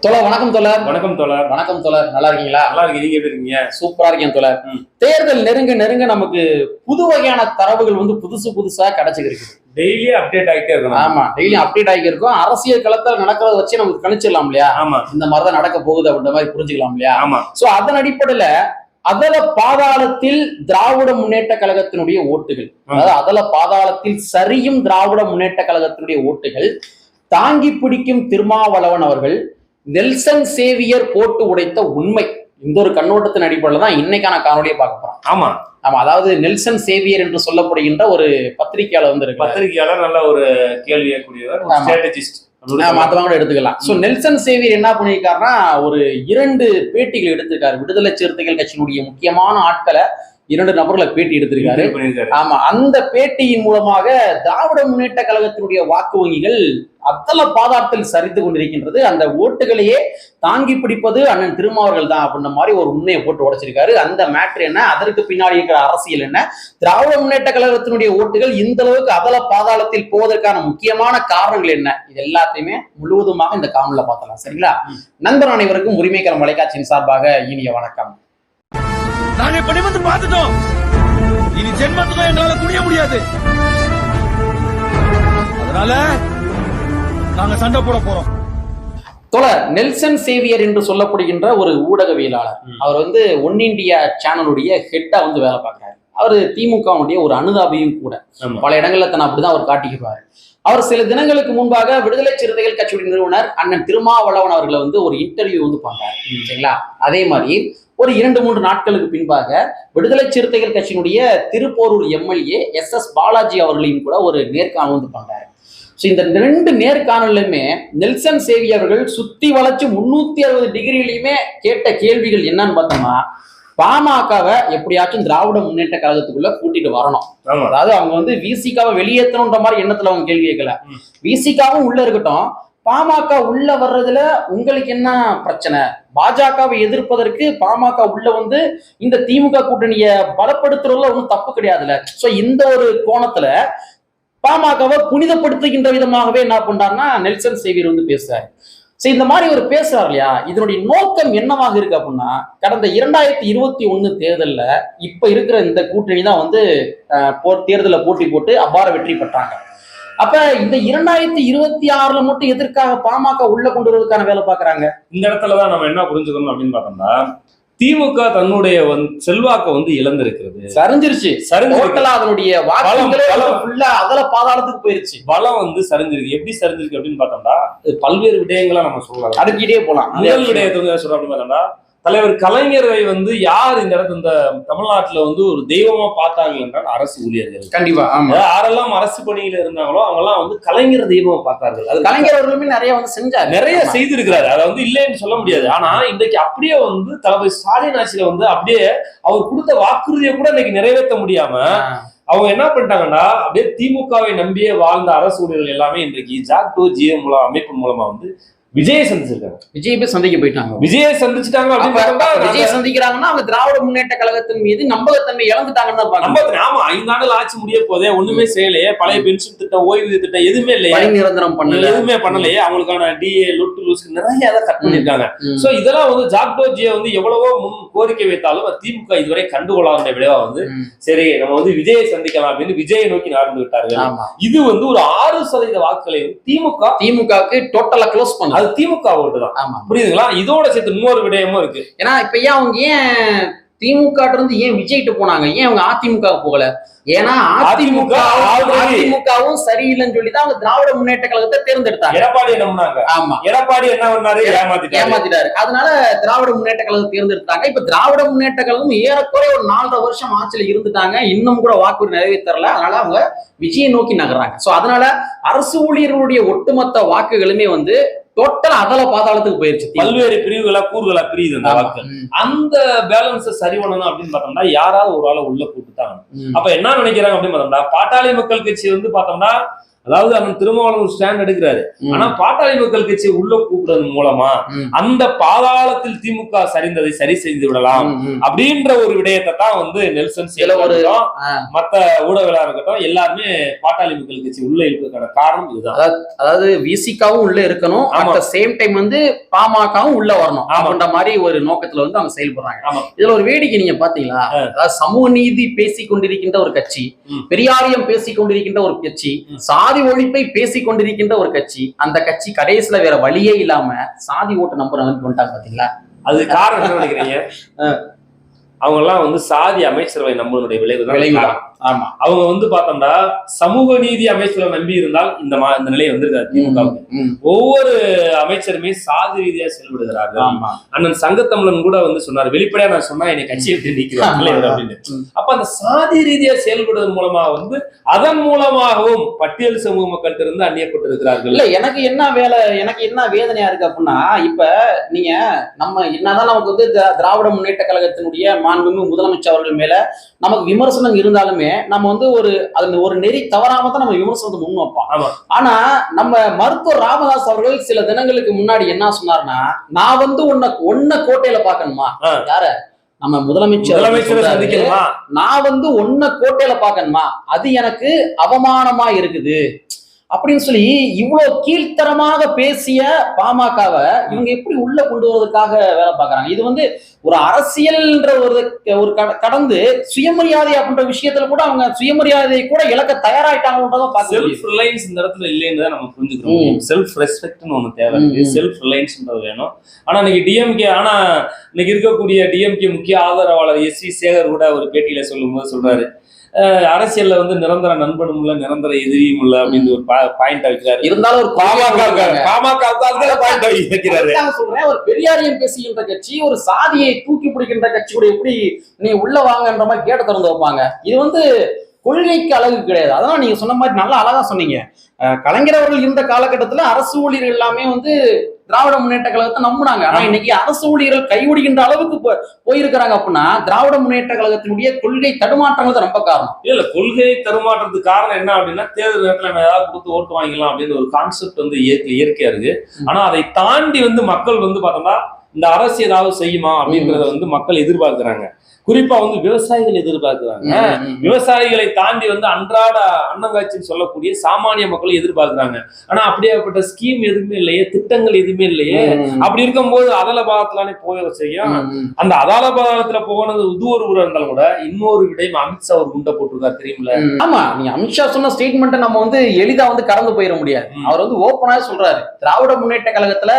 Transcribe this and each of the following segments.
தோழர் வணக்கம் தோழர். வணக்கம் தோழர். வணக்கம் தோழர். நல்லா இருக்கீங்களா? நல்லா இருக்கு. நீங்க எப்படி இருக்கீங்க? சூப்பரா இருக்கேன் தோழர். தேர்தல் நெருங்க நெருங்க நமக்கு புது வகையான தரவுகள் புதுசா கிடைச்சிருக்கு. டெய்லி அப்டேட் ஆகிட்டே இருக்கணும். ஆமா, டெய்லி அப்டேட் ஆகி இருக்கும். அரசியல் களத்தில் நடக்கிறத வச்சு நமக்கு கணிச்சிடலாம் இல்லையா? ஆமா, இந்த மாதிரிதான் நடக்க போகுது அப்படின்ற மாதிரி புரிஞ்சுக்கலாம் இல்லையா? ஆமா. சோ அதன் அடிப்படையில அதல பாதாளத்தில் திராவிட முன்னேற்ற கழகத்தினுடைய ஓட்டுகள், அதாவது அதல பாதாளத்தில் சரியும் திராவிட முன்னேற்ற கழகத்தினுடைய ஓட்டுகள் தாங்கி பிடிக்கும் திருமாவளவன் அவர்கள் நெல்சன் சேவியர் போட்டு உடைத்த உண்மை, இந்த ஒரு கண்ணோட்டத்தின் அடிப்படையில் தான் இன்னைக்கான காணொலியை பார்க்க போறோம். ஆமா ஆமா, அதாவது நெல்சன் சேவியர் என்று சொல்லப்படுகின்ற ஒரு பத்திரிகையாளர் இருக்கு. பத்திரிகையாளர் நல்ல ஒரு கேள்வி கேட்கக்கூடியவர், ஸ்ட்ராட்டஜிஸ்ட் மத்தவங்க எடுத்துக்கலாம். சோ நெல்சன் சேவியர் என்ன பண்ணியிருக்காருன்னா, ஒரு 2 பேட்டிகள் எடுத்திருக்காரு. விடுதலை சிறுத்தைகள் கட்சியினுடைய முக்கியமான ஆட்களை 2 நபர்களை பேட்டி எடுத்திருக்காரு. ஆமா, அந்த பேட்டியின் மூலமாக திராவிட முன்னேற்ற கழகத்தினுடைய வாக்கு வங்கிகள் அத்தல பாதாளத்தில் சரித்து கொண்டிருக்கின்றது, அந்த ஓட்டுகளையே தாங்கி பிடிப்பது அண்ணன் திருமாவர்கள் தான் அப்படின்ற மாதிரி ஒரு உண்மையை போட்டு உடைச்சிருக்காரு. அந்த மேட்ரு என்ன, அதற்கு பின்னாடி இருக்கிற அரசியல் என்ன, திராவிட முன்னேற்ற கழகத்தினுடைய ஓட்டுகள் இந்த அளவுக்கு அதல பாதாளத்தில் போவதற்கான முக்கியமான காரணங்கள் என்ன, இது எல்லாத்தையுமே முழுவதுமாக இந்த காணொலியில பார்த்தலாம். சரிங்களா? நண்பர் அனைவருக்கும் உரிமைக்கரம் தொலைக்காட்சியின் சார்பாக இனிய வணக்கம். நாங்க படிமத்து பார்த்துட்டோம், இனி ஜென்மத்துக்கும் எங்களால குடிய முடியாது. அதனால நாங்க சண்டை போட போறோம். தோழர் நெல்சன் சேவியர் என்று சொல்லப்படுகின்ற ஒரு ஊடகவியலாளர், அவர் ஒன் இண்டியா சேனலுடைய ஹெட்டா வேலை பார்க்கிறாரு. அவர் திமுகவுடைய ஒரு அனுதாபியும் கூட. பல இடங்கள்ல தன்னை அப்படிதான் அவர் காட்டிக்கிறாரு. அவர் சில தினங்களுக்கு முன்பாக விடுதலை சிறுத்தைகள் கட்சியுடைய நிறுவனர் அண்ணன் திருமாவளவன் அவர்களை ஒரு இன்டர்வியூ பண்றாரு. சரிங்களா? அதே மாதிரி ஒரு 2-3 நாட்களுக்கு பின்பாக விடுதலை சிறுத்தைகள் கட்சியினுடைய திருப்போரூர் எம்எல்ஏ SS பாலாஜி அவர்களையும் கூட ஒரு நேர்காணல் பண்றாரு. இந்த 2 நேர்காணலுமே நெல்சன் சேவியர் அவர்கள் சுத்தி வளைச்சு 360 டிகிரிலையுமே கேட்ட கேள்விகள் என்னன்னு பார்த்தோம்னா, பாமகவை எப்படியாச்சும் திராவிட முன்னேற்ற கழகத்துக்குள்ள கூட்டிட்டு வரணும். அதாவது அவங்க விசிகாவை வெளியேற்றணுன்ற மாதிரி எண்ணத்துல அவங்க கேள்வி கேட்கல. விசிகாவும் உள்ள இருக்கட்டும், பாமக உள்ள வர்றதுல உங்களுக்கு என்ன பிரச்சனை, பாஜகவை எதிர்ப்பதற்கு பாமக உள்ள இந்த திமுக கூட்டணியை பலப்படுத்துறதுல ஒன்றும் தப்பு கிடையாதுல்ல. சோ இந்த ஒரு கோணத்துல பாமகவை புனிதப்படுத்துகின்ற விதமாகவே என்ன பண்றாருன்னா நெல்சன் சேவியர் பேசுறாரு. சரி, இந்த மாதிரி ஒரு பேசுறாரு இல்லையா, இதனுடைய நோக்கம் என்னவாக இருக்கு அப்படின்னா, கடந்த 2021 தேர்தல்ல இப்ப இருக்கிற இந்த கூட்டணி தான் தேர்தலில் போட்டி போட்டு அபார வெற்றி பெற்றாங்க. அப்ப இந்த 2026ல மட்டும் எதற்காக பாமக உள்ள கொண்டு வருவதற்கான வேலை பாக்குறாங்க? இந்த இடத்துலதான் நம்ம என்ன புரிஞ்சுக்கணும் அப்படின்னு பார்த்தோம்னா, திமுக தன்னுடைய செல்வாக்க இழந்திருக்கிறது, சரிஞ்சிருச்சு. அதனுடைய அதல பாதாளத்துக்கு போயிருச்சு. பலம் சரிஞ்சிருக்கு. எப்படி சரிஞ்சிருக்கு அப்படின்னு பார்த்தோம்னா, பல்வேறு விடயங்களா நம்ம சொல்லலாம், அடுக்கிட்டே போலாம். முதல் விடயத்தை சொல்றோம் அப்படின்னு பார்த்தோம்னா, தலைவர் கலைஞரை யார் இந்த இடத்துல இந்த தமிழ்நாட்டுல ஒரு தெய்வமா பார்த்தாங்க என்றால் அரசு ஊழியர்கள். கண்டிப்பா. யாரெல்லாம் அரசு பணியில இருந்தாங்களோ அவங்க எல்லாம் கலைஞர் தெய்வமா பார்த்தார்கள். அது கலைஞர் அவர்களுமே நிறைய செஞ்சார், நிறைய செய்திருக்கிறாரு. அதை இல்லைன்னு சொல்ல முடியாது. ஆனா இன்றைக்கு அப்படியே தளபதி ஸ்டாலின் ஆட்சியில அப்படியே அவர் கொடுத்த வாக்குறுதியை கூட இன்னைக்கு நிறைவேற்ற முடியாம அவங்க என்ன பண்ணிட்டாங்கன்னா, அப்படியே திமுகவை நம்பியே வாழ்ந்த அரசு ஊழியர்கள் எல்லாமே இன்றைக்கு ஜாக்டோ ஜிஎம் அமைப்பு மூலமா விஜயை சந்திச்சிருக்காங்க. விஜய் போய் சந்திக்க போயிட்டாங்க. விஜயை சந்திச்சுட்டாங்க. விஜய் சந்திக்கிறாங்கன்னா அவங்க திராவிட முன்னேற்ற கழகத்தின் மீது நம்பகத்தன்மை இழந்துட்டாங்கன்னு. ஆமா, 5 ஆண்டுகள் ஆட்சி முடிய போதே ஒண்ணுமே செய்யலையே. பழைய பென்ஷன் திட்டம், ஓய்வூதிய திட்டம் எதுவுமே இல்லையே, நிரந்தரம் பண்ணல, எதுவுமே பண்ணலையே. அவங்களுக்கான டிஏ லொட்டு லூஸ்க்கு நிறைய கட் பண்ணிருக்காங்க. சோ இதெல்லாம் ஜாக்டோ ஜியை எவ்வளவோ முன் கோரிக்கை வைத்தாலும் திமுக இதுவரை கண்டுகொள்ளாத விளைவா சரி நம்ம விஜயை சந்திக்கலாம் அப்படின்னு விஜயை நோக்கி நடந்து விட்டார்கள். இது ஒரு 6% வாக்குகளை திமுகவுக்கு டோட்டலா க்ளோஸ் பண்ண அது திமுக ஓட்டு தான். ஆமா, புரியுதுங்களா? இதோட சேர்த்து இன்னொரு விடயமும் இருக்கு. ஏன்னா இப்ப அவங்க ஏன் திமுக இருந்து ஏன் விஜய்கிட்ட போனாங்க, ஏன் அவங்க அதிமுக போகல? ஏன்னா அதிமுகவும் சரியில்லைன்னு சொல்லிதான் அவங்க திராவிட முன்னேற்ற கழகத்தை தேர்ந்தெடுத்தாங்க. எடப்பாடி நம்பினாங்க. ஆமா, எடப்பாடி என்ன பண்ணாரு, ஏமாத்திட்டாரு. அதனால திராவிட முன்னேற்ற கழகத்தை தேர்ந்தெடுத்தாங்க. இப்ப திராவிட முன்னேற்ற கழகம் ஏறக்குறைய ஒரு 4.5 வருஷம் ஆட்சியில இருந்துட்டாங்க, இன்னும் கூட வாக்குறுதி நிறைவேற்றல. அதனால அவங்க விஜயை நோக்கி நகர்றாங்க. சோ அதனால அரசு ஊழியர்களுடைய ஒட்டுமொத்த வாக்குகளுமே டோட்டல் அதல பாதாளத்துக்கு போயிருச்சு. பல்வேறு பிரிவுகளா கூறுகளா பிரியுது அந்த வாக்கு. அந்த பேலன்ஸ் சரி பண்ணணும் அப்படின்னு பார்த்தோம்னா யாராவது ஒரு ஆளை உள்ள கூப்பிட்டாங்க. அப்ப என்ன நினைக்கிறாங்க அப்படின்னு பார்த்தோம்னா, பாட்டாளி மக்கள் கட்சி பார்த்தோம்னா அதாவது அவன் திருமாவளவன் ஒரு ஸ்டாண்ட் எடுக்கிறாரு. ஆனா பாட்டாளி மக்கள் கட்சியை உள்ள கூப்பிடுறது மூலமா அந்த பாதாளத்தில் திமுக சரிந்ததை சரி செய்து விடலாம் அப்படின்ற ஒரு விடயத்தை தான் வந்து நெல்சன் மத்த ஊடகங்களா இருக்கட்டும் எல்லாருமே பாட்டாளி மக்கள் கட்சி உள்ள இருப்பதற்கான காரணம் இதுதான். அதாவது விசிகாவும் உள்ள இருக்கணும், அட் த சேம் டைம் வந்து பாமகவும் உள்ள வரணும் அப்படின்ற மாதிரி ஒரு நோக்கத்துல வந்து அவங்க செயல்படுறாங்க. இதுல ஒரு வேடிக்கை நீங்க பாத்தீங்களா, அதாவது சமூக நீதி பேசிக் கொண்டிருக்கின்ற ஒரு கட்சி, பெரியாரியம் பேசிக் கொண்டிருக்கின்ற ஒரு கட்சி, சாதி ஒழிப்பை பேசிக் கொண்டிருக்கின்ற ஒரு கட்சி, அந்த கட்சி கடைசியில வேற வழியே இல்லாம சாதி ஓட்டு நம்புறவங்க வந்துட்டாங்க பாத்தீங்களா. அது காரணம் என்ன நினைக்கிறீங்க? அவங்க எல்லாம் வந்து சாதி அமைச்சரவை நம்புவதனுடைய விளைவுதான். ஆமா, அவங்க வந்து பார்த்தோம்னா சமூக நீதி அமைச்சரை நம்பி இருந்தால் இந்த நிலை வந்திருக்காரு திமுகவுக்கு. ஒவ்வொரு அமைச்சருமே சாதி ரீதியா செயல்படுகிறார்கள். அண்ணன் சங்கத்தமிழன் கூட வந்து சொன்னார், வெளிப்படையா நான் சொன்னா என்னை கட்சியை விட்டு நீக்கிறார் அப்படின்னு. அப்ப அந்த சாதி ரீதியா செயல்படுவதன் மூலமா வந்து அதன் மூலமாகவும் பட்டியல் சமூக மக்கள்கிட்ட இருந்து அந்நியப்பட்டு இருக்கிறார்கள். இல்ல எனக்கு என்ன வேலை, எனக்கு என்ன வேதனையா இருக்கு அப்படின்னா, இப்ப நீங்க நம்ம என்னதான் நமக்கு வந்து திராவிட முன்னேற்ற கழகத்தினுடைய மாண்புமிகு முதலமைச்சர் அவர்கள் மேல நமக்கு விமர்சனம் இருந்தாலுமே நம்ம வந்து ஒரு நெறி தவறாம தான் நம்ம விமர்சனத்தை முன் வைப்போம். ஆனா நம்ம மருத்துவர் ராமதாஸ் அவர்கள் சில தினங்களுக்கு முன்னாடி என்ன சொன்னார்னா, நான் வந்து உன்ன கோட்டையில பாக்கணுமா, யார நம்ம முதலமைச்சர் சந்திக்கணுமா, நான் வந்து உன்ன கோட்டையில பாக்கணுமா, அது எனக்கு அவமானமா இருக்குது அப்படின்னு சொல்லி இவ்வளவு கீழ்த்தரமாக பேசிய பாமகவை இவங்க எப்படி உள்ள கொண்டு வருவதற்காக வேலை பார்க்கறாங்க. இது வந்து ஒரு அரசியல்ன்ற ஒரு கடந்து சுயமரியாதை அப்படின்ற விஷயத்துல கூட அவங்க சுயமரியாதையை கூட இழக்க தயாராயிட்டாங்கன்றதான் பார்க்க முடியும். செல்ஃப் ரிலையன்ஸ் இந்த இடத்துல இல்லைன்னு தான் நம்ம புரிஞ்சுக்கிறோம். செல்ஃப் ரெஸ்பெக்ட்னு ஒண்ணு தேவை, செல்ஃப் ரிலையன்ஸ்ன்றது வேணும். ஆனா இன்னைக்கு டிஎம்கே, ஆனா இன்னைக்கு இருக்கக்கூடிய டிஎம்கே முக்கிய ஆதரவாளர் எஸ் வி சேகர் கூட ஒரு பேட்டியில சொல்லும்போது சொல்றாரு, அரசியல்ல வந்து நிரந்தர நண்பனும் இல்ல நிரந்தர எதிரியும் இல்ல அப்படின்னு ஒரு பாயிண்ட் வைக்கிறாரு. இருந்தாலும் ஒரு பாமக வைக்கிறாரு. சொல்றேன், ஒரு பெரியாரியம் பேசுகின்ற கட்சி, ஒரு சாதியை தூக்கி பிடிக்கின்ற கட்சி கூட எப்படி நீ உள்ள வாங்கன்ற மாதிரி கேட்ட திறந்து வைப்பாங்க. இது வந்து கொள்கைக்கு அழகு கிடையாது. அதான் நீங்க சொன்ன மாதிரி நல்லா அழகா சொன்னீங்க. கலைஞர் அவர்கள் இருந்த காலகட்டத்துல அரசு ஊழியர்கள் எல்லாமே வந்து திராவிட முன்னேற்ற கழகத்தை நம்பினாங்க. ஆனா இன்னைக்கு அரசு ஊழியர்கள் கைவிடுகின்ற அளவுக்கு போயிருக்கிறாங்க அப்படின்னா திராவிட முன்னேற்ற கழகத்தினுடைய கொள்கை தடுமாற்றங்கள் தான் ரொம்ப காரணம். இல்ல கொள்கை தடுமாற்றத்துக்கு காரணம் என்ன அப்படின்னா, தேர்தல் நேரத்துல நம்ம ஏதாவது கொடுத்து ஓட்டு வாங்கிக்கலாம் அப்படின்னு ஒரு கான்செப்ட் வந்து இயற்கையா இருக்கு. ஆனா அதை தாண்டி வந்து மக்கள் வந்து பார்த்தோம்னா இந்த அரசு ஏதாவது செய்யுமா அப்படின்றத வந்து மக்கள் எதிர்பார்க்கிறாங்க. குறிப்பா வந்து விவசாயிகள் எதிர்பார்க்கிறாங்க. விவசாயிகளை தாண்டி வந்து அன்றாட அன்னங்காட்சின்னு சொல்லக்கூடிய சாமானிய மக்களும் எதிர்பார்க்கிறாங்க. ஆனா அப்படியேப்பட்ட ஸ்கீம் எதுவுமே இல்லையே, திட்டங்கள் எதுவுமே இல்லையே. அப்படி இருக்கும்போது அதால பாகத்திலானே போய செய்யும். அந்த அதால பாகத்துல போனது ஒரு ஊரா இருந்தாலும் கூட இன்னொரு விடயம் அமித்ஷா ஒரு குண்டை போட்டிருக்காரு தெரியுமில்ல. ஆமா, நீங்க அமித்ஷா சொன்ன ஸ்டேட்மெண்ட்டை நம்ம வந்து எளிதா வந்து கடந்து போயிட முடியாது. அவர் வந்து ஓப்பனா சொல்றாரு, திராவிட முன்னேற்ற கழகத்துல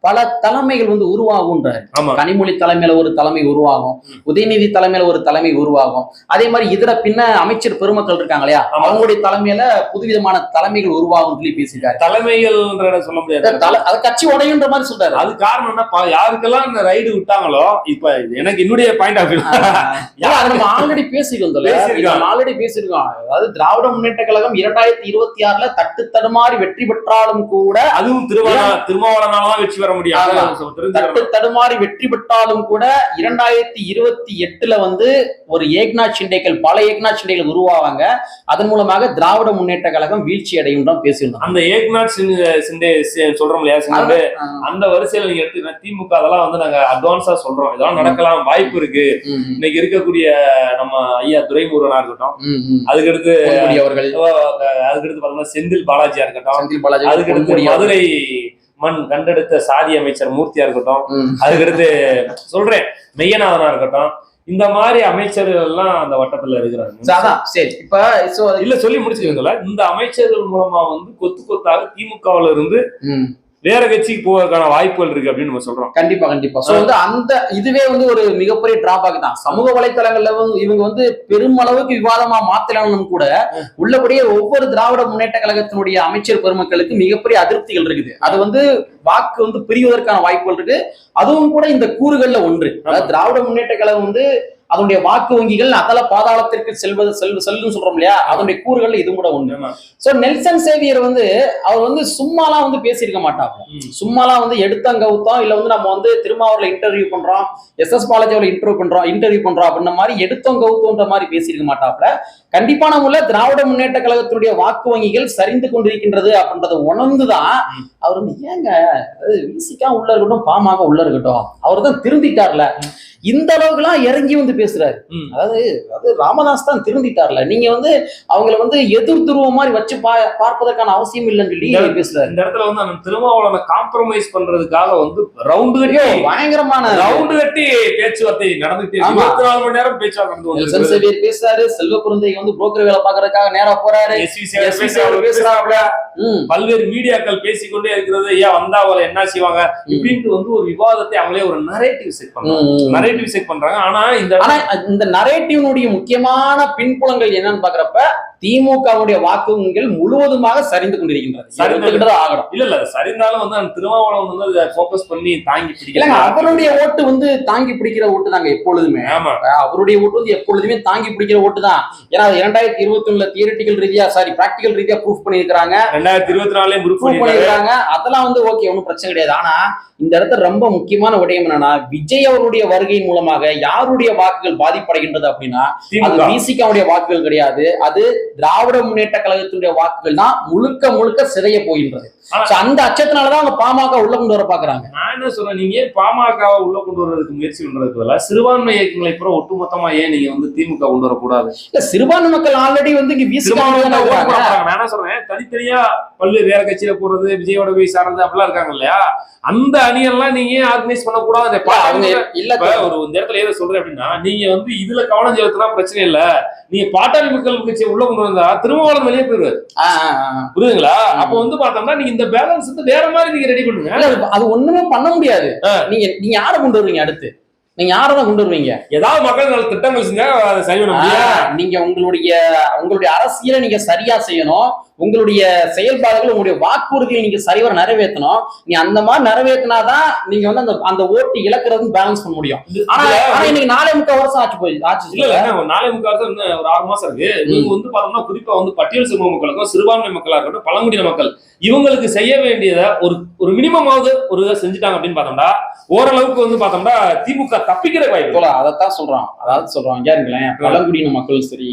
பல தலைமைகள் வந்து உருவாகுன்றாரு. கனிமொழி தலைமையில ஒரு தலைமை உருவாகும், உதயநிதி தலைமையில ஒரு தலைமை உருவாகும். அதே மாதிரி இதர பின்ன அமைச்சர் பெருமக்கள் இருக்காங்க இல்லையா, அவங்களுடைய தலைமையில புதுவிதமான தலைமைகள் உருவாகும் சொல்லி பேசிட்டாரு. தலைமைகள் சொல்ல முடியாது, அது கட்சி உடையுன்ற மாதிரி சொல்றாரு. அது காரணம் என்ன, யாருக்கெல்லாம் இந்த ரைடு விட்டாங்களோ, இப்ப எனக்கு என்னுடைய பாயிண்ட் ஆஃப் வியூ நம்ம ஆல்ரெடி பேசியிருக்கோம். அதாவது திராவிட முன்னேற்ற கழகம் 2026 தட்டு தடுமாறி வெற்றி பெற்றாலும் கூட, அதுவும் திருமாவளவனாலதான் வெற்றி தடுமாறி வெற்றி பெற்றாலும் கூட 2028 வந்து ஒரு ஏக்நாத் ஷிண்டேக்கள், பல ஏக்நாத் ஷிண்டேக்கள் உருவாவாங்க. அதன் மூலமாக திராவிட முன்னேற்ற கழகம் வீழ்ச்சி அடையும் தான் பேசியிருந்தோம். அந்த ஏக்நாத் ஷிண்டே சொல்றோம் இல்லையா, அந்த வரிசையில நீங்க எடுத்துக்கிற திமுக அதெல்லாம் வந்து நாங்க அட்வான்ஸா சொல்றோம், இதெல்லாம் நடக்கலாம் வாய்ப்பு இருக்கு. இன்னைக்கு இருக்கக்கூடிய நம்ம ஐயா துரைமுருகனா இருக்கட்டும், அதுக்கடுத்து பாத்தீங்கன்னா செந்தில் பாலாஜியா இருக்கட்டும், அதுக்கடுத்து மதுரை மண் கண்டெடுத்த சாதி அமைச்சர் மூர்த்தியா இருக்கட்டும், அதுக்கடுத்து சொல்றேன் மெய்யநாதனா இருக்கட்டும், இந்த மாதிரி அமைச்சர்கள் எல்லாம் அந்த வட்டத்துல இருக்கிறாங்க. சரி, இப்ப இல்ல சொல்லி முடிச்சுக்கல, இந்த அமைச்சர்கள் மூலமா வந்து கொத்து கொத்தாக திமுகவுல இருந்து வேற கட்சிக்கு போவதற்கான வாய்ப்புகள் இருக்கு அப்படின்னு நம்ம சொல்றோம். கண்டிப்பா. சோ வந்து அந்த இதுவே வந்து ஒரு மிகப்பெரிய டிராபேக் தான். சமூக வலைத்தளங்கள்ல இவங்க வந்து பெருமளவுக்கு விவாதமா மாத்தலாம்னு கூட உள்ளபடியே ஒவ்வொரு திராவிட முன்னேற்ற கழகத்தினுடைய அமைச்சர் பெருமக்களுக்கு மிகப்பெரிய அதிருப்திகள் இருக்குது. அது வந்து வாக்கு வந்து பிரிவதற்கான வாய்ப்புகள் இருக்கு. அதுவும் கூட இந்த கூறுகள்ல ஒன்று. அதாவது திராவிட முன்னேற்ற கழகம் வந்து அதனுடைய வாக்கு வங்கிகள் அதல பாதாளத்திற்கு செல்லுன்னு சொல்றோம் இல்லையா, அதனுடைய கூறுகள் இதுவும் கூட ஒண்ணு. சோ நெல்சன் சேவியர் வந்து அவர் வந்து சும்மாலாம் வந்து பேசியிருக்க மாட்டாங்க. சும்மாலாம் வந்து எடுத்தம் கவுத்தம் இல்ல வந்து நம்ம வந்து திருமாவூர்ல இன்டர்வியூ பண்றோம், SS பாலாஜியோட இன்டர்வியூ பண்றோம் அப்படின்ற மாதிரி எடுத்தம் கவுத்தம்ன்ற மாதிரி பேசியிருக்க மாட்டாப்ல. கண்டிப்பான முறையில் திராவிட முன்னேற்ற கழகத்தினுடைய வாக்கு வங்கிகள் சரிந்து கொண்டிருக்கின்றது அப்படின்றத உணர்ந்துதான் அவர் வந்து ஏங்க விசிகா உள்ள இருக்கட்டும், பாமக உள்ள இருக்கட்டும், அவர் தான் திருந்திட்டார்ல, இந்த அளவுக்குலாம் இறங்கி வந்து பேசுறாரு. அதாவது ராமதாஸ் தான் திருந்திட்டார்ல, நீங்க வந்து அவங்கள வந்து எதிர் துருவ மாதிரி வச்சு பார்ப்பதற்கான அவசியம் இல்லைன்னு சொல்லி பேசுறாரு. இந்த இடத்துல வந்து அந்த திருமாவளவனை காம்ப்ரமைஸ் பண்றதுக்காக வந்து ரவுண்டு கட்டி பயங்கரமான ரவுண்டு கட்டி பேச்சுவார்த்தை நடந்துட்டு 24 மணி நேரம் பேச்சுவார்த்தை பேசுறாரு. செல்வ குருந்தை வந்து புரோக்கர் வேலை பாக்குறதுக்காக நேரா போறாரு, பேசுறாப்ல. பல்வேறு மீடியாக்கள் பேசிக்கொண்டே இருக்கிறது, ஏன் வந்தா அவளை என்ன செய்வாங்க இப்படின்ட்டு வந்து ஒரு விவாதத்தை அவங்களே ஒரு நரேட்டிவ் செட் பண்றாங்க. ஆனா இந்த நரேட்டிவ்னுடைய முக்கியமான பின்புலங்கள் என்னன்னு பாக்குறப்ப திமுகவுடைய வாக்குகள் முழுவதுமாக சரிந்து கொண்டிருக்கின்றது. ஆகணும் இல்ல சரிந்தாலும் வந்து அந்த திருமாவளவன் வந்து அதை போக்கஸ் பண்ணி தாங்கி பிடிக்கல. அவருடைய ஓட்டு வந்து தாங்கி பிடிக்கிற ஓட்டு தாங்க எப்பொழுதுமே. அவருடைய ஓட்டு வந்து எப்பொழுதுமே தாங்கி பிடிக்கிற ஓட்டு தான். ஏன்னா 2021 தியரிட்டிக்கல் ரீதியா பிராக்டிகல் ரீதியா ப்ரூஃப் பண்ணிருக்காங்க, 2024 ப்ரூஃப் பண்ணிருக்காங்க. அதெல்லாம் வந்து ஓகே, ஒன்றும் பிரச்சனை கிடையாது. ஆனா இந்த இடத்துல ரொம்ப முக்கியமான விடயம் என்னன்னா, விஜய் அவருடைய வருகையின் மூலமாக யாருடைய வாக்குகள் பாதிப்படைகின்றது அப்படின்னா அது விசிகாவுடைய வாக்குகள் கிடையாது, அது திராவிட முன்னேற்ற கழகத்தினுடைய வாக்குகள் தான் முழுக்க முழுக்க சிதைய போகின்றது. அந்த அச்சத்தினாலதான் அவங்க பாமக உள்ள கொண்டு வர பாக்குறாங்க. நான் என்ன சொல்றேன், நீங்க பாமக உள்ள கொண்டு வர்றதுக்கு முயற்சி பண்றதுக்கு பதிலா சிறுபான்மை இயக்கங்களை பூரா ஒட்டுமொத்தமா ஏன் நீங்க வந்து திமுக கொண்டு வரக்கூடாது? இல்ல, சிறுபான்மை மக்கள் ஆல்ரெடி வந்து நான் என்ன சொல்றேன், தனித்தனியா பல்வேறு வேற கட்சியில போறது, விஜயோட போய் சார்றது அப்படிலாம் இருக்காங்க இல்லையா, அந்த அணியெல்லாம் நீங்க ஆர்கனைஸ் பண்ணக்கூடாது. இல்ல ஒரு இந்த இடத்துல ஏதோ சொல்றேன் அப்படின்னா, நீங்க வந்து இதுல கவனம் செலுத்தினா பிரச்சனை இல்ல, நீங்க பாட்டாளி மக்கள் கட்சியை உள்ள கொண்டு வந்தா திருமாவளவன் வெளியே போயிருவாரு, புரியுதுங்களா? அப்ப வந்து பார்த்தோம்னா நீங்க இந்த பேலன்ஸ் வந்து வேற மாதிரி நீங்க ரெடி பண்ணுங்க. அது ஒண்ணுமே பண்ண முடியாது. நீங்க யாரை கொண்டு வருவீங்க? அடுத்து நீங்க யாரதான் கொண்டு வருவீங்க? ஏதாவது மக்கள் நல திட்டங்கள் செஞ்சா சரி பண்ண முடியும். நீங்க உங்களுடைய அரசியலை நீங்க சரியா செய்யணும், உங்களுடைய செயல்பாடுகள் உங்களுடைய வாக்குறுதியை நீங்க சரிவர நிறைவேற்றணும். நீ அந்த மாதிரி நிறைவேற்றினாதான் நீங்க வந்து அந்த ஓட்டு இழக்கிறது பேலன்ஸ் பண்ண முடியும். ஆனா இன்னைக்கு 4.25 வருஷம் ஆச்சு. இல்ல 4.25 வருஷம் ஒரு 6 மாசம் இருக்கு. நீங்க வந்து பார்த்தோம்னா குறிப்பா வந்து பட்டியல் சமூக மக்களுக்கும் சிறுபான்மை மக்களா இருக்கட்டும், பழங்குடியின மக்கள், இவங்களுக்கு செய்ய வேண்டியதை ஒரு மினிமமாவது ஒரு செஞ்சுட்டாங்க அப்படின்னு பார்த்தோம்னா ஓரளவுக்கு வந்து பார்த்தோம்னா திமுக தப்பிக்கிற வாய்ப்பு. அதைத்தான் சொல்றான். அதாவது சொல்றான், யாருங்களேன், பழங்குடியின மக்களும் சரி,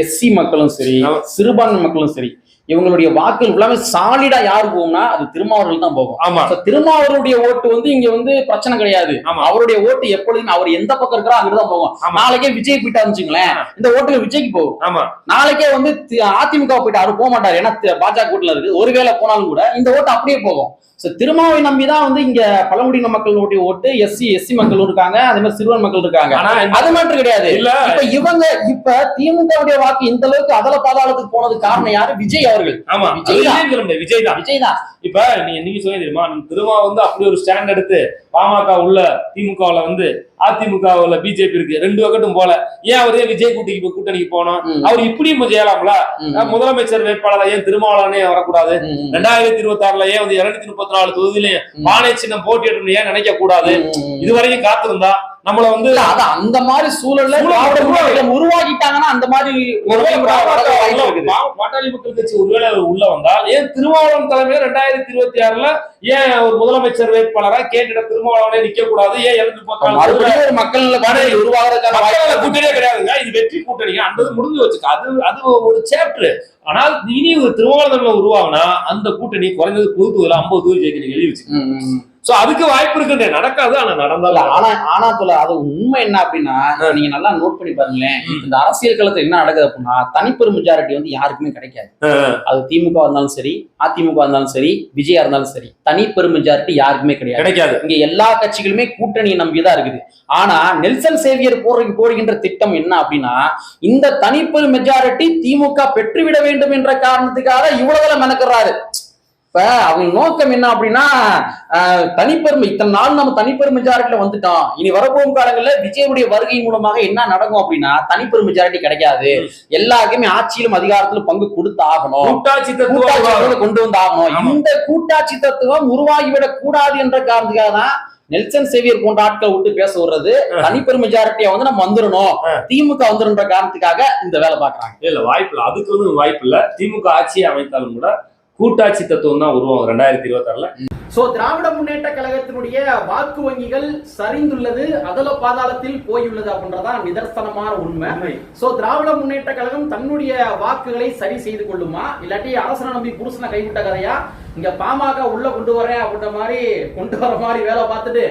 SC மக்களும் சரி, சிறுபான்மை மக்களும் சரி, இவங்களுடைய வாக்குகள் எல்லாமே சாலிடா யாரு போகும்னா அது திருமாவளவன் தான் போகும். ஆமா, திருமாவளவனுடைய ஓட்டு வந்து இங்க வந்து பிரச்சனை கிடையாது. அவருடைய ஓட்டு எப்பொழுதுமே அவர் எந்த பக்கம் இருக்கிறா அங்கதான் போகும். நாளைக்கே விஜய் போயிட்டா இருந்துச்சுங்களேன், இந்த ஓட்டுகள் விஜய்க்கு போகும். ஆமா, நாளைக்கே வந்து அதிமுக போயிட்டு அவரு போக மாட்டாரு, ஏன்னா பாஜக கூட்டல இருக்கு. ஒருவேளை போனாலும் கூட இந்த ஓட்டு அப்படியே போகும். திருமாவை நம்பிதான் வந்து இங்க பழங்குடியின மக்களுடைய ஓட்டு, SC மக்கள் இருக்காங்க, அதே மாதிரி சிறுவன் மக்கள் இருக்காங்க. அது மட்டும் கிடையாது. இப்ப திமுக வாக்கு இந்த அளவுக்கு அதல பாதாளத்துக்கு போனது காரணம் யாரு? விஜய் அவர்கள். ஆமா, விஜய் தான். இப்ப நீங்க சொல்ல தெரியுமா, திருமா வந்து அப்படி ஒரு ஸ்டாண்ட் எடுத்து பாமக உள்ள திமுகவுல வந்து அதிமுகவுல பிஜேபி இருக்கு, 2 பக்கட்டும் போல, ஏன் அவரே விஜய் கூட்டணிக்கு போனோம்? அவர் இப்படியும் செய்யலாம்ல, முதலமைச்சர் வேட்பாளர் ஏன் திருமாவளவனே வரக்கூடாது? 2026 ஏன் வந்து 234 தொகுதியிலையும் பானை சின்னம் போட்டியிடணும் ஏன் நினைக்க கூடாது? இதுவரைக்கும் காத்திருந்தா நம்மள வந்து அந்த மாதிரி சூழல்ல உருவாக்கிட்டாங்கன்னா அந்த மாதிரி பாட்டாளி மக்கள் கட்சி ஒருவேளை உள்ள வந்தால் ஏன் திருமாவளவன் தலைமையில 2026 ஏன் ஒரு முதலமைச்சர் வேட்பாளரா கேட்டுட திருமாவளவனே நிக்க கூடாது? ஏன் 234 மக்கள் உருவாகிறதுக்கான கூட்டணியே கிடையாதுங்க, இது வெற்றி கூட்டணிங்க, அந்த முடிஞ்சு வச்சுக்க. அது ஒரு சாப்டர். ஆனால் இனி ஒரு திருமாவளவன் உருவாகுனா அந்த கூட்டணி குறைஞ்சது பொது தொகுதியில 50 தொகுதி ஜெயிக்க எழுதி வச்சு. சோ அதுக்கு வாய்ப்பு இருக்கு, நடக்காது. ஆனா நடந்தாலும் ஆனா அது உண்மை என்ன அப்படின்னா, நீங்க நல்லா நோட் பண்ணி பாருங்களேன், இந்த அரசியல் களத்துல என்ன நடக்குது அப்படின்னா தனிப்பெரும் மெஜாரிட்டி வந்து யாருக்குமே கிடைக்காது. அது திமுக இருந்தாலும் சரி, அதிமுக இருந்தாலும் சரி, விஜயா இருந்தாலும் சரி, தனிப்பெரும் மெஜாரிட்டி யாருக்குமே கிடைக்காது. இங்க எல்லா கட்சிகளுமே கூட்டணியை நம்பிதான் இருக்குது. ஆனா நெல்சன் சேவியர் போடுகின்ற திட்டம் என்ன அப்படின்னா, இந்த தனிப்பெரும் மெஜாரிட்டி திமுக பெற்றுவிட வேண்டும் என்ற காரணத்துக்காக இவ்வளவு மெனக்கிறாரு. இப்ப அவங்க நோக்கம் என்ன அப்படின்னா, தனிப்பெருமை இத்தனை நாள் நம்ம தனிப்பெரும் மெஜாரிட்டில வந்துட்டோம், இனி வரப்போகும் காலங்கள்ல விஜயுடைய வருகை மூலமாக என்ன நடக்கும் அப்படின்னா தனிப்பெரும் மெஜாரிட்டி கிடைக்காது, எல்லாருக்குமே ஆட்சியிலும் அதிகாரத்திலும் பங்கு கொடுத்து ஆகணும், கொண்டு வந்து ஆகணும். இந்த கூட்டாட்சி தத்துவம் உருவாகிவிடக் கூடாது என்ற காரணத்துக்காக தான் நெல்சன் சேவியர் போன்ற ஆட்களை விட்டு பேச விடுறது தனிப்பெரும் மெஜாரிட்டியா வந்து நம்ம வந்துடணும், திமுக வந்துருன்ற காரணத்துக்காக இந்த வேலை பாக்குறாங்க. இல்ல வாய்ப்பு இல்ல, அதுக்கு வந்து வாய்ப்பு இல்ல. திமுக ஆட்சியை அமைத்தாலும் கூட கூட்டாட்சி தத்துவம் தான் உருவாகும் 2026ல. சோ திராவிட முன்னேற்ற கழகத்தினுடைய வாக்கு வங்கிகள் சரிந்துள்ளது, அதல பாதாளத்தில் போயுள்ளது அப்படின்றதான் நிதர்சனமான உண்மை. சோ திராவிட முன்னேற்ற கழகம் தன்னுடைய வாக்குகளை சரி செய்து கொள்ளுமா, இல்லாட்டி அரசனை நம்பி புருஷனை கைவிட்ட கதையா, இங்க பாமக உள்ள கொண்டு வரேன் அப்படின்ற மாதிரி கொண்டு வர மாதிரி வேலை பார்த்துட்டு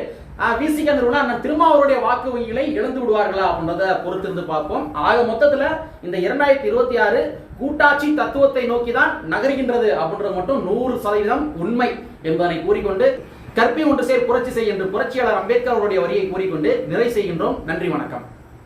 விசிக அண்ணன் திருமாவளவருடைய வாக்கு வங்கிகளை இழந்து விடுவார்களா அப்படின்றத பொறுத்திருந்து பார்ப்போம். ஆக மொத்தத்துல இந்த 2026 கூட்டாட்சி தத்துவத்தை நோக்கிதான் நகர்கின்றது அப்படின்றது மட்டும் 100% உண்மை என்பதனை கூறிக்கொண்டு, கற்பி ஒன்று சேர் புரட்சி செய் என்று புரட்சியாளர் அம்பேத்கர் அவருடைய வரியை கூறிக்கொண்டு நிறைவு செய்கின்றோம். நன்றி, வணக்கம்.